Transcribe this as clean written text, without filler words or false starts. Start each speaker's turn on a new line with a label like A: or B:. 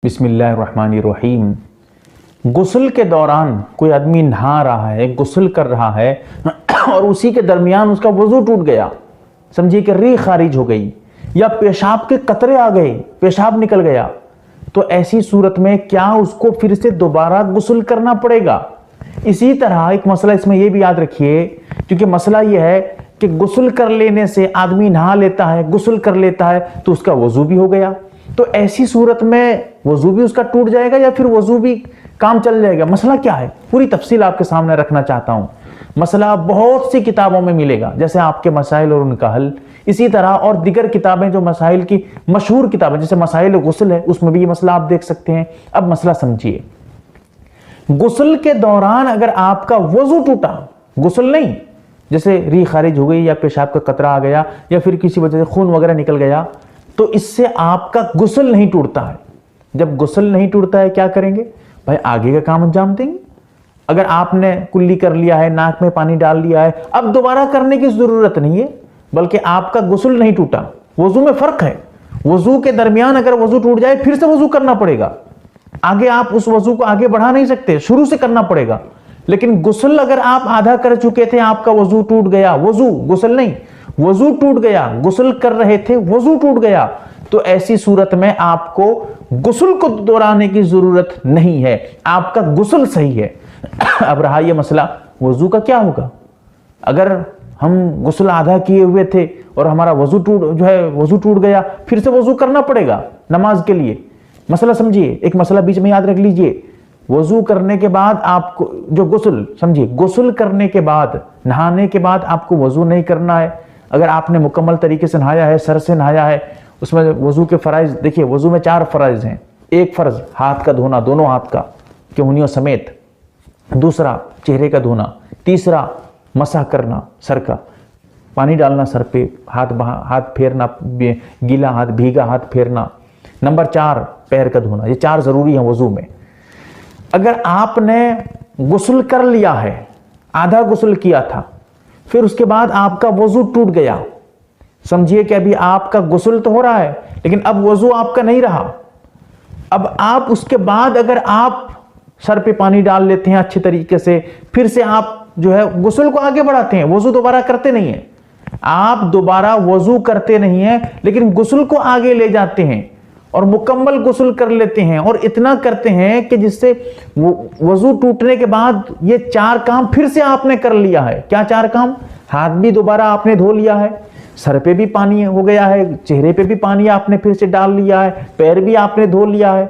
A: बिस्मिल्लाहिर्रहमानिर्रहीम। गुस्ल के दौरान कोई आदमी नहा रहा है, गुस्ल कर रहा है और उसी के दरमियान उसका वजू टूट गया, समझिए कि री खारिज हो गई या पेशाब के कतरे आ गए, पेशाब निकल गया, तो ऐसी सूरत में क्या उसको फिर से दोबारा गुस्ल करना पड़ेगा? इसी तरह एक मसला इसमें यह भी याद रखिए, क्योंकि मसला यह है कि गुस्ल कर लेने से आदमी नहा लेता है, गुस्ल कर लेता है तो उसका वजू भी हो गया, तो ऐसी सूरत में वजू भी उसका टूट जाएगा या फिर वजू भी काम चल जाएगा? मसला क्या है, पूरी तफसील आपके सामने रखना चाहता हूं। मसला बहुत सी किताबों में मिलेगा, जैसे आपके मसाइल और उनका हल, इसी तरह और दिगर किताबें जो मसाइल की मशहूर किताबें जैसे मसाइल गुस्ल है, उसमें भी ये मसला आप देख सकते हैं। अब मसला समझिए, गुस्ल के दौरान अगर आपका वजू टूटा, गुस्ल नहीं, जैसे री खारिज हो गई या पेशाब का कतरा आ गया या फिर किसी वजह से खून वगैरह निकल गया, तो इससे आपका गुस्ल नहीं टूटता है। जब गुस्ल नहीं टूटता है क्या करेंगे भाई? आगे का काम अंजाम देंगे। अगर आपने कुल्ली कर लिया है, नाक में पानी डाल लिया है, अब दोबारा करने की जरूरत नहीं है, बल्कि आपका गुस्ल नहीं टूटा। वजू में फर्क है, वजू के दरमियान अगर वजू टूट जाए फिर से वजू करना पड़ेगा, आगे आप उस वजू को आगे बढ़ा नहीं सकते, शुरू से करना पड़ेगा। लेकिन गुस्ल अगर आप आधा कर चुके थे, आपका वजू टूट गया, वजू गुस्ल नहीं, वजू टूट गया, गुस्ल कर रहे थे, वजू टूट गया, तो ऐसी सूरत में आपको गुस्ल को दोहराने की जरूरत नहीं है, आपका गुस्ल सही है। अब रहा यह मसला वजू का क्या होगा? अगर हम गुस्ल आधा किए हुए थे और हमारा वजू टूट गया, फिर से वजू करना पड़ेगा नमाज के लिए। मसला समझिए, एक मसला बीच में याद रख लीजिए। वजू करने के बाद आपको जो गुस्ल, समझिए गुस्ल करने के बाद, नहाने के बाद आपको वजू नहीं करना है। अगर आपने मुकम्मल तरीके से नहाया है, सर से नहाया है, उसमें वजू के फराइज देखिए, वजू में 4 फराइज हैं। एक फर्ज हाथ का धोना, दोनों हाथ का केहूनियों समेत, दूसरा चेहरे का धोना, तीसरा मसा करना, सर का पानी डालना सर पे, हाथ फेरना, गीला हाथ भीगा हाथ फेरना, नंबर 4 पैर का धोना। ये 4 जरूरी है वजू में। अगर आपने गुस्ल कर लिया है, आधा गुस्ल किया था, फिर उसके बाद आपका वजू टूट गया, समझिए कि अभी आपका गुस्ल तो हो रहा है लेकिन अब वजू आपका नहीं रहा। अब आप उसके बाद अगर आप सर पे पानी डाल लेते हैं अच्छे तरीके से, फिर से आप जो है गुस्ल को आगे बढ़ाते हैं, वजू दोबारा करते नहीं है, आप दोबारा वजू करते नहीं है लेकिन गुस्ल को आगे ले जाते हैं और मुकम्मल गुस्ल कर लेते हैं, और इतना करते हैं कि जिससे वजू टूटने के बाद ये 4 काम फिर से आपने कर लिया है। क्या 4 काम? हाथ भी दोबारा आपने धो लिया है, सर पे भी पानी हो गया है, चेहरे पे भी पानी आपने फिर से डाल लिया है, पैर भी आपने धो लिया है,